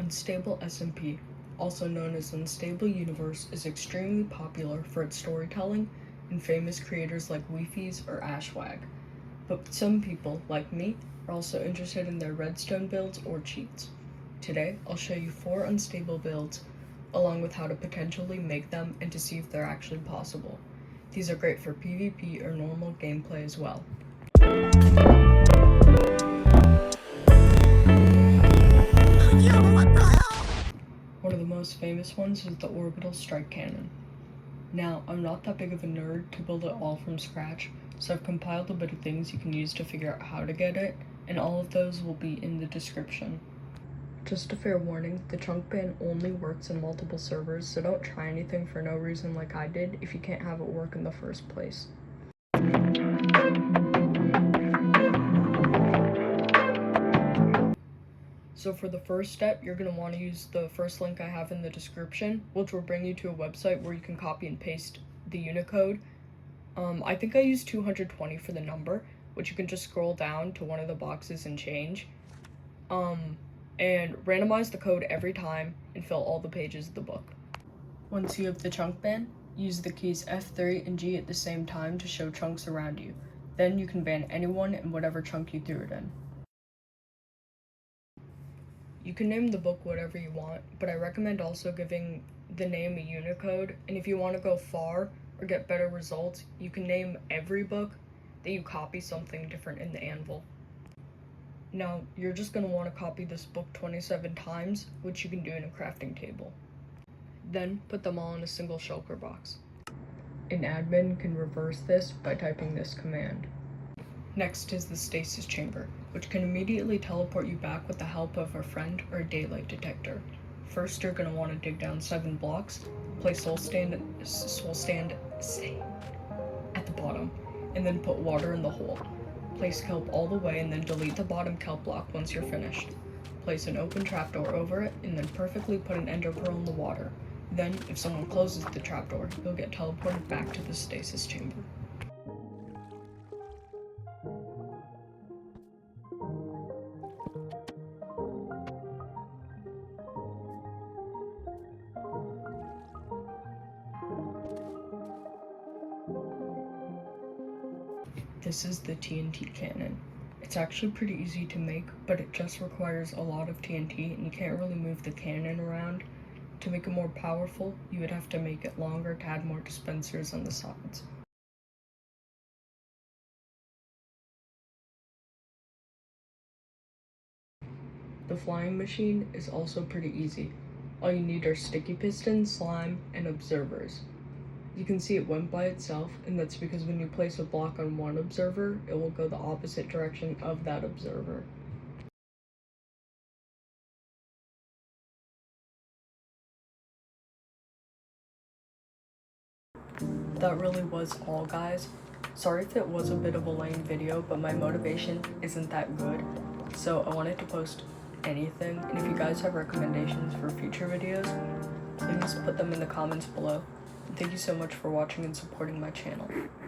Unstable SMP, also known as Unstable Universe, is extremely popular for its storytelling and famous creators like Weefies or Ashwag. But some people, like me, are also interested in their Redstone builds or cheats. Today, I'll show you 4 unstable builds, along with how to potentially make them and to see if they're actually possible. These are great for PvP or normal gameplay as well. One of the most famous ones is the orbital strike cannon. Now, I'm not that big of a nerd to build it all from scratch, so I've compiled a bit of things you can use to figure out how to get it, and all of those will be in the description. Just a fair warning, the chunk ban only works in multiple servers, so don't try anything for no reason like I did if you can't have it work in the first place. So for the first step, you're going to want to use the first link I have in the description, which will bring you to a website where you can copy and paste the Unicode. I think I used 220 for the number, which you can just scroll down to one of the boxes and change. And randomize the code every time and fill all the pages of the book. Once you have the chunk ban, use the keys F3 and G at the same time to show chunks around you. Then you can ban anyone in whatever chunk you threw it in. You can name the book whatever you want, but I recommend also giving the name a Unicode, and if you want to go far or get better results, you can name every book that you copy something different in the anvil. Now, you're just going to want to copy this book 27 times, which you can do in a crafting table. Then, put them all in a single shulker box. An admin can reverse this by typing this command. Next is the stasis chamber, which can immediately teleport you back with the help of a friend or a daylight detector. First, you're going to want to dig down 7 blocks, place soul stand at the bottom, and then put water in the hole. Place kelp all the way and then delete the bottom kelp block once you're finished. Place an open trapdoor over it and then perfectly put an ender pearl in the water. Then, if someone closes the trapdoor, you'll get teleported back to the stasis chamber. This is the TNT cannon. It's actually pretty easy to make, but it just requires a lot of TNT and you can't really move the cannon around. To make it more powerful, you would have to make it longer to add more dispensers on the sides. The flying machine is also pretty easy. All you need are sticky pistons, slime, and observers. You can see it went by itself, and that's because when you place a block on one observer, it will go the opposite direction of that observer. That really was all, guys. Sorry if it was a bit of a lame video, but my motivation isn't that good, so I wanted to post anything, and if you guys have recommendations for future videos, please put them in the comments below. Thank you so much for watching and supporting my channel.